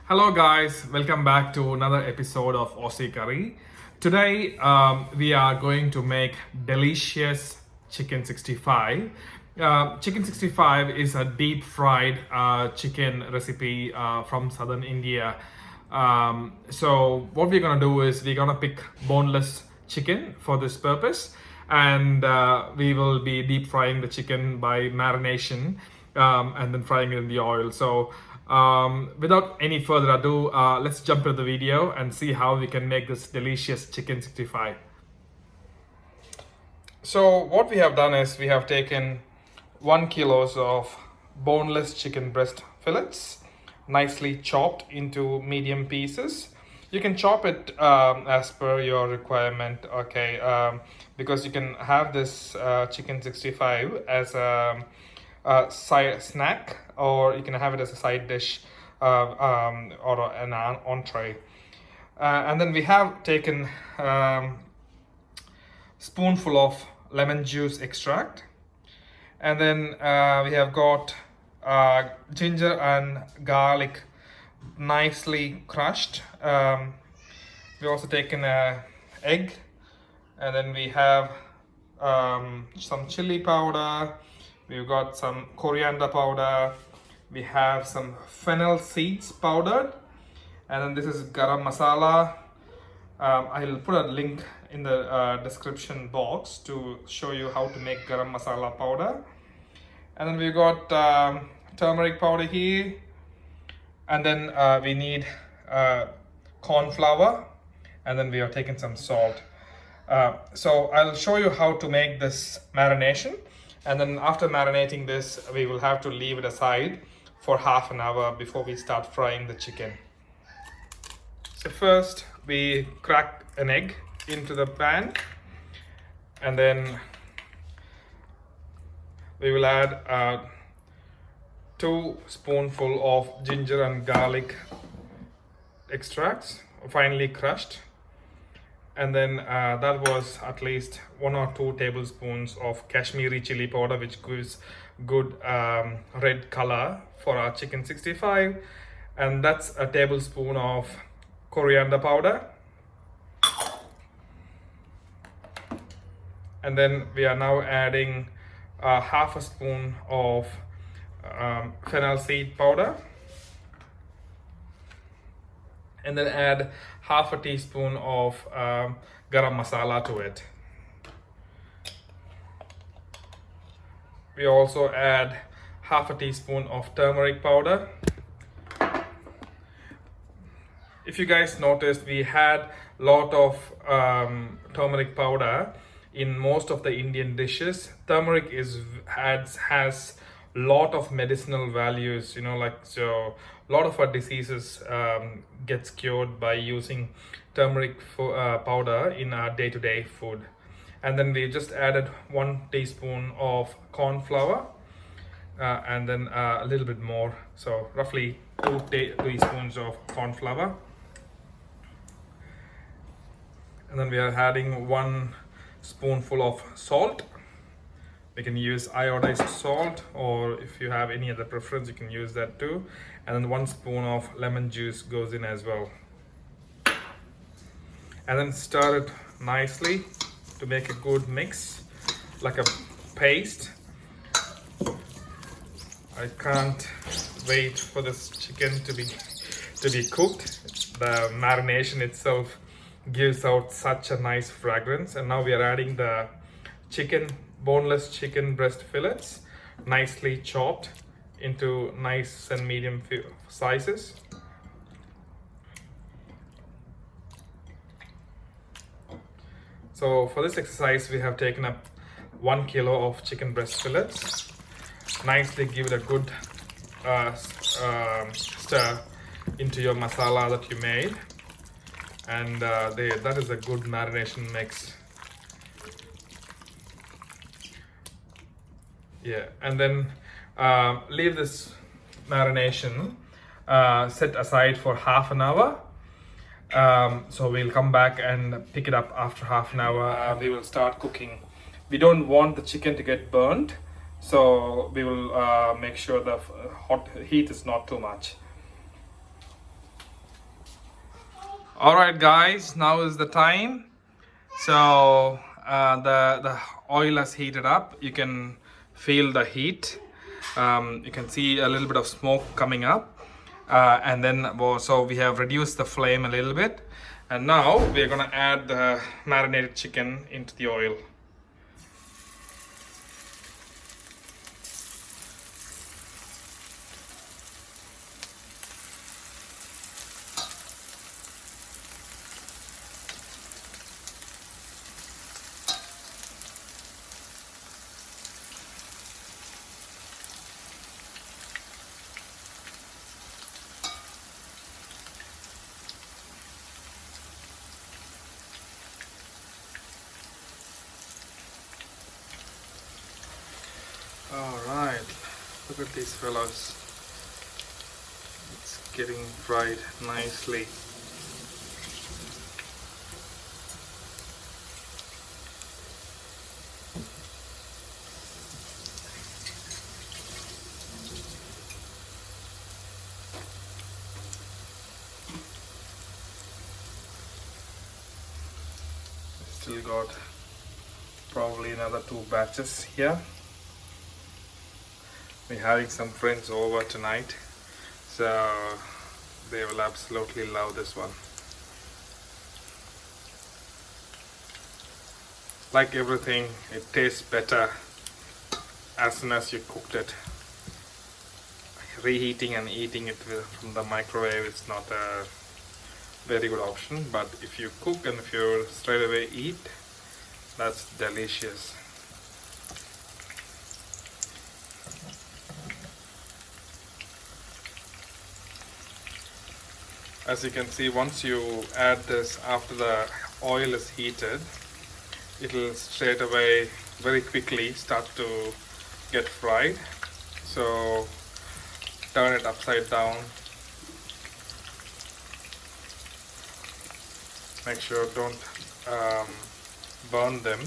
Hello guys, welcome back to another episode of Aussie Curry. Today we are going to make delicious chicken 65. Chicken 65 is a deep fried chicken recipe from southern India. So what we're gonna do is we're gonna pick boneless chicken for this purpose, and we will be deep frying the chicken by marination and then frying it in the oil. So without any further ado, let's jump into the video and see how we can make this delicious chicken 65. So what we have done is we have taken 1 kilo of boneless chicken breast fillets, nicely chopped into medium pieces. You can chop it as per your requirement, okay, because you can have this chicken 65 as a side snack, or you can have it as a side dish or an entree. And then we have taken spoonful of lemon juice extract, and then we have got ginger and garlic nicely crushed. We also taken a egg, and then we have some chili powder. We've got some coriander powder. We have some fennel seeds powdered, and then this is garam masala. I'll put a link in the description box to show you how to make garam masala powder. And then we got turmeric powder here, and then we need corn flour, and then we are taking some salt. So I'll show you how to make this marination, and then after marinating this, we will have to leave it aside for half an hour before we start frying the chicken. So first we crack an egg into the pan, and then we will add 2 spoonfuls of ginger and garlic extracts, finely crushed, and then that was at least 1 or 2 tablespoons of Kashmiri chili powder, which gives good red color for our chicken 65, and that's a tablespoon of coriander powder. And then we are now adding half a spoon of fennel seed powder, and then add half a teaspoon of garam masala to it. We also add half a teaspoon of turmeric powder. If you guys noticed, we had a lot of turmeric powder in most of the Indian dishes. Turmeric has lot of medicinal values, you know, like, so a lot of our diseases gets cured by using turmeric powder in our day-to-day food. And then we just added 1 teaspoon of corn flour, and then a little bit more, so roughly 2 teaspoons of corn flour. And then we are adding 1 spoonful of salt. We can use iodized salt, or if you have any other preference, you can use that too. And then 1 spoon of lemon juice goes in as well. And then stir it nicely to make a good mix, like a paste. I can't wait for this chicken to be cooked. The marination itself gives out such a nice fragrance. And now we are adding the boneless chicken breast fillets, nicely chopped into nice and medium sizes. So for this exercise, we have taken up 1 kilo of chicken breast fillets. Nicely give it a good stir into your masala that you made, and that is a good marination mix. Yeah, and then leave this marination set aside for half an hour. So we'll come back and pick it up after half an hour. We will start cooking. We don't want the chicken to get burnt, so we will make sure the hot heat is not too much. All right, guys, now is the time. So the oil has heated up. You can feel the heat. You can see a little bit of smoke coming up. And then, so we have reduced the flame a little bit. And now we're gonna add the marinated chicken into the oil. All right, look at these fellows. It's getting fried nicely. Still got probably another 2 batches here. We're having some friends over tonight, so they will absolutely love this one. Like everything, it tastes better as soon as you cooked it. Reheating and eating it from the microwave is not a very good option, but if you cook and if you straight away eat, that's delicious. As you can see, once you add this after the oil is heated, it will straight away very quickly start to get fried. So turn it upside down. Make sure don't burn them.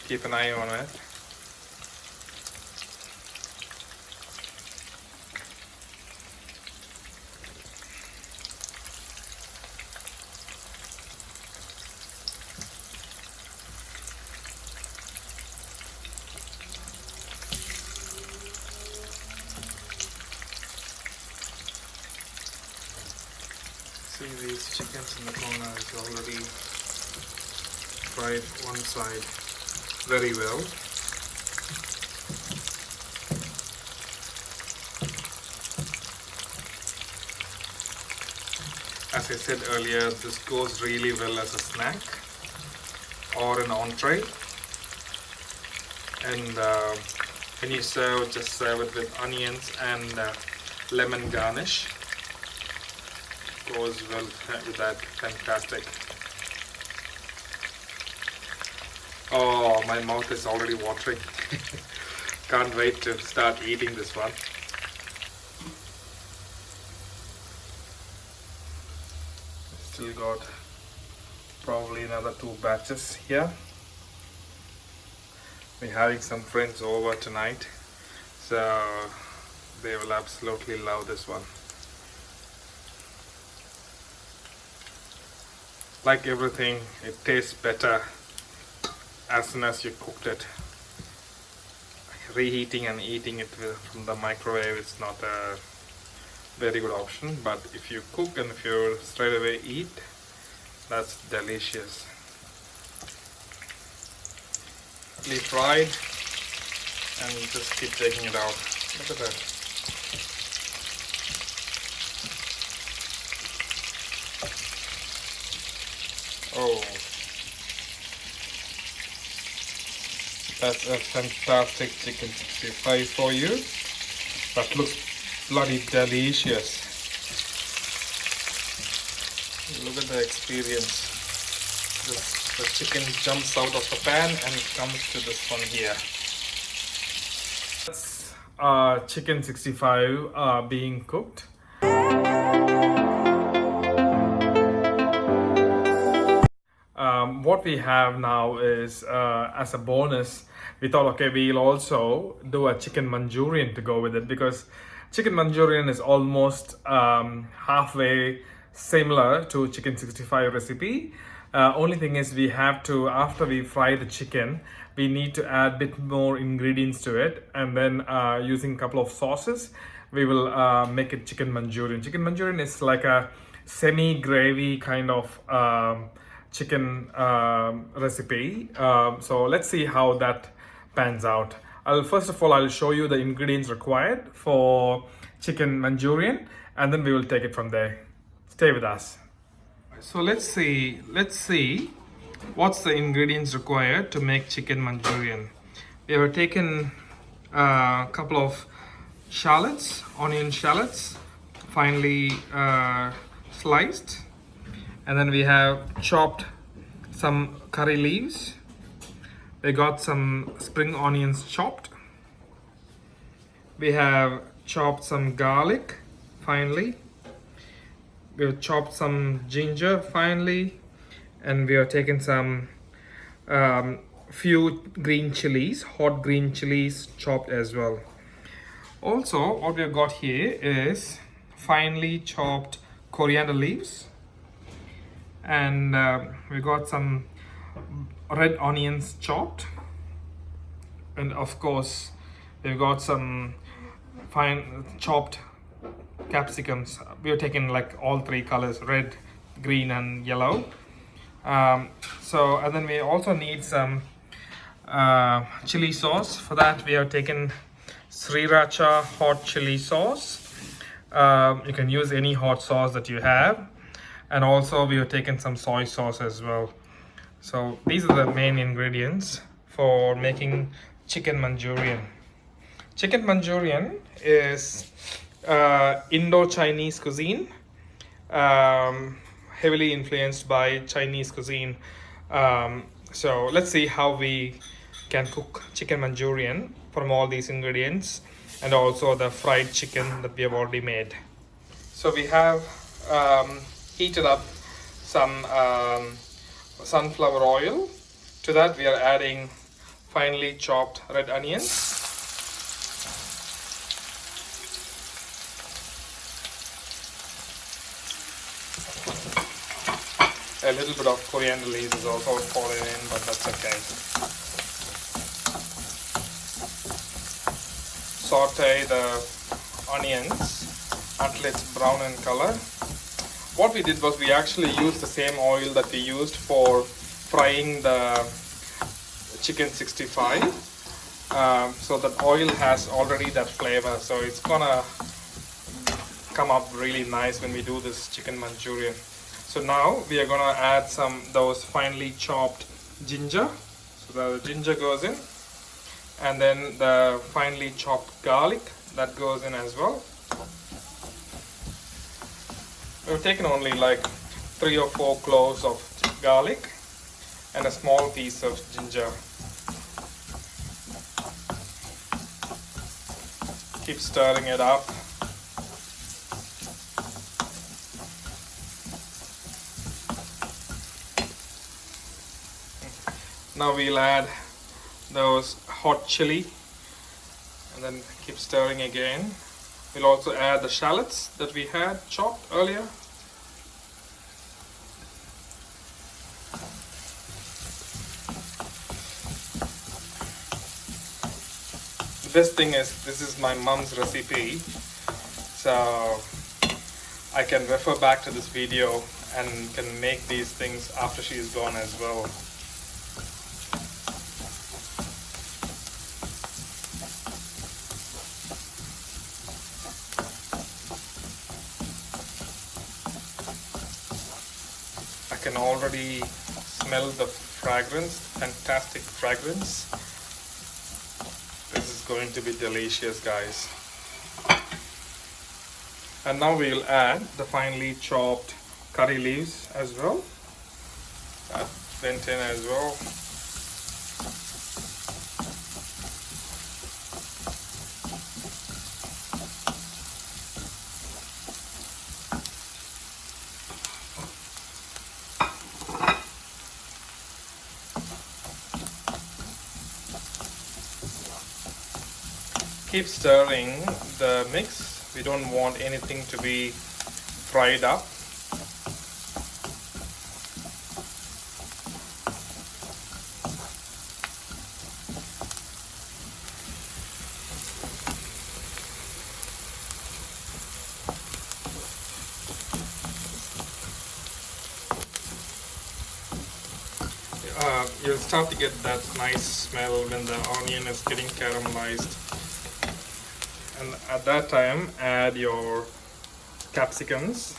Keep an eye on it. See, these chickens in the corner is already fried one side very well. As I said earlier, this goes really well as a snack or an entree. And when you serve, just serve it with onions and lemon garnish. Goes well with that. Fantastic. Oh, my mouth is already watering. Can't wait to start eating this one. Still got probably another 2 batches here. We're having some friends over tonight, so they will absolutely love this one. Like everything, it tastes better as soon as you cooked it. Reheating and eating it from the microwave is not a very good option, but if you cook and if you straight away eat, that's delicious. Fried, and just keep taking it out. Look at that. Oh, that's a fantastic chicken 65 for you. That looks bloody delicious. Look at the experience. The chicken jumps out of the pan and it comes to this one here. That's chicken 65 being cooked. What we have now is, as a bonus, we thought, okay, we'll also do a chicken Manchurian to go with it, because Chicken Manchurian is almost halfway similar to chicken 65 recipe. Only thing is we have to, after we fry the chicken, we need to add bit more ingredients to it, and then using a couple of sauces, we will make it chicken Manchurian. Chicken Manchurian is like a semi-gravy kind of chicken recipe. So let's see how that pans out. First of all, I'll show you the ingredients required for chicken Manchurian, and then we will take it from there. Stay with us. So let's see what's the ingredients required to make chicken Manchurian. We have taken a couple of shallots, onion shallots, finely sliced, and then we have chopped some curry leaves. We got some spring onions chopped. We have chopped some garlic finely. We have chopped some ginger finely, and we have taken some few green chilies, hot green chilies chopped as well. Also, what we have got here is finely chopped coriander leaves, and we got some red onions chopped, and of course we've got some fine chopped capsicums. We are taking like all three colors, red, green and yellow. And then we also need some chili sauce. For that we have taken sriracha hot chili sauce. You can use any hot sauce that you have, and also we have taken some soy sauce as well. So these are the main ingredients for making chicken Manchurian. Chicken Manchurian is Indo-Chinese cuisine, heavily influenced by Chinese cuisine. So let's see how we can cook chicken Manchurian from all these ingredients, and also the fried chicken that we have already made. So we have heated up some sunflower oil. To that we are adding finely chopped red onions, a little bit of coriander leaves is also fallen in, but that's okay. Saute the onions until it's brown in color. What we did was we actually used the same oil that we used for frying the chicken 65. So that oil has already that flavor, so it's gonna come up really nice when we do this chicken Manchurian. So now we are gonna add those finely chopped ginger. So the ginger goes in, and then the finely chopped garlic that goes in as well. We've taken only like 3 or 4 cloves of garlic and a small piece of ginger. Keep stirring it up. Now we'll add those hot chili, and then keep stirring again. We'll also add the shallots that we had chopped earlier. The best thing is, this is my mom's recipe, so I can refer back to this video and can make these things after she is gone as well. I can already smell the fragrance, fantastic fragrance. This is going to be delicious, guys. And now we'll add the finely chopped curry leaves as well. That went in as well. Keep stirring the mix We don't want anything to be fried up. You'll start to get that nice smell when the onion is getting caramelized, and at that time add your capsicums.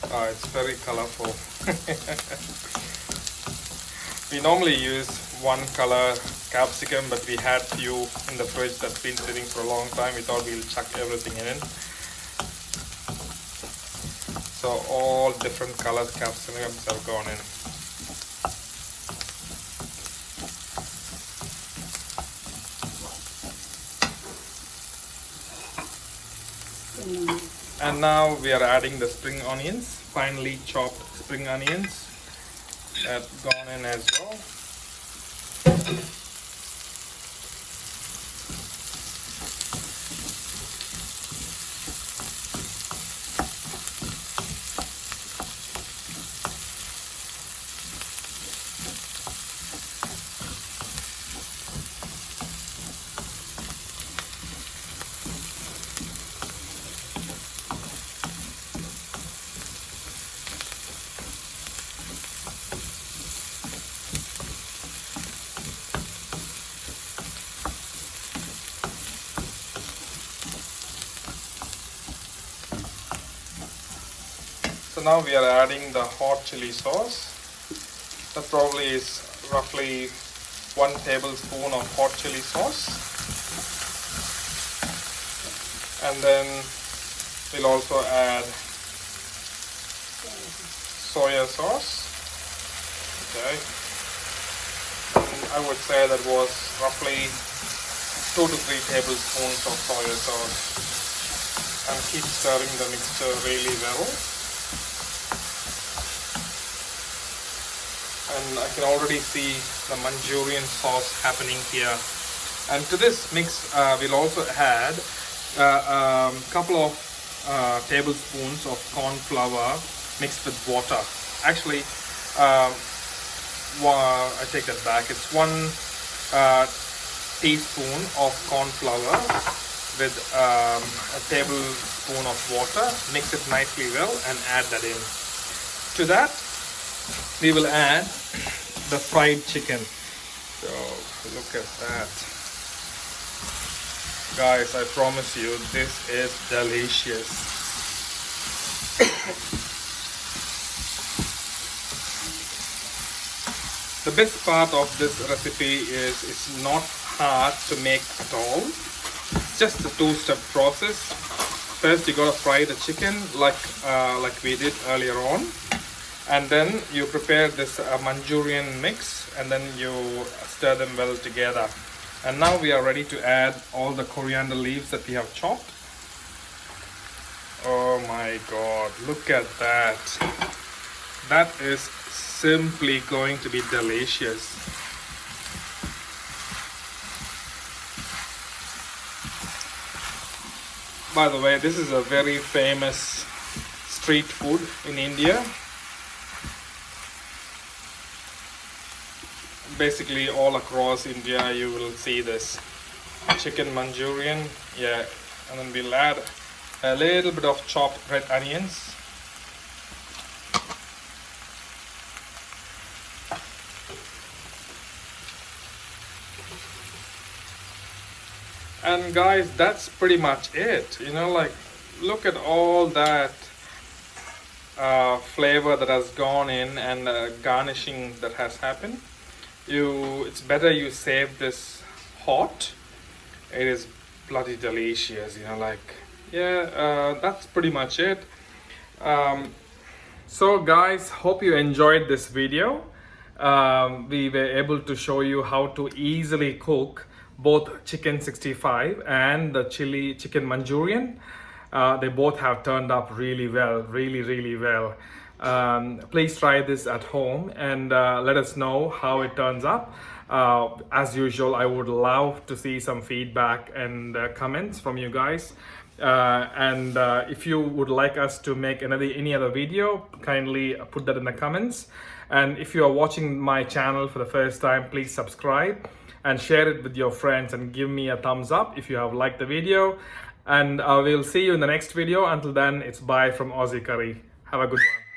It's very colorful. We normally use one color capsicum, but we had few in the fridge that's been sitting for a long time. We thought we'll chuck everything in. So all different colored capsicums have gone in. And now we are adding the spring onions, finely chopped spring onions that gone in as well. So now we are adding the hot chili sauce. That probably is roughly 1 tablespoon of hot chili sauce. And then we'll also add soya sauce. Okay. And I would say that was roughly 2 to 3 tablespoons of soya sauce. And keep stirring the mixture really well. And I can already see the Manchurian sauce happening here. And to this mix, we'll also add a couple of tablespoons of corn flour mixed with water. Actually, I take that back. It's 1 teaspoon of corn flour with a tablespoon of water. Mix it nicely well and add that in. To that, we will add the fried chicken. So look at that, guys. I promise you, this is delicious. The best part of this recipe is it's not hard to make at all. It's just a 2-step process. First, you gotta fry the chicken like we did earlier on. And then you prepare this Manchurian mix, and then you stir them well together. And now we are ready to add all the coriander leaves that we have chopped. Oh my God, look at that. That is simply going to be delicious. By the way, this is a very famous street food in India. Basically all across India you will see this chicken Manchurian. Yeah, and then we'll add a little bit of chopped red onions. And guys, that's pretty much it. You know, like, look at all that flavor that has gone in, and garnishing that has happened. It's better you save this hot. It is bloody delicious, you know, like, yeah, that's pretty much it. So guys, hope you enjoyed this video. We were able to show you how to easily cook both chicken 65 and the chicken Manchurian. They both have turned up really well, really well. Please try this at home and let us know how it turns up. As usual, I would love to see some feedback and comments from you guys. And if you would like us to make any other video, kindly put that in the comments. And if you are watching my channel for the first time, please subscribe and share it with your friends and give me a thumbs up if you have liked the video. And we'll see you in the next video. Until then, it's bye from Aussie Curry. Have a good one.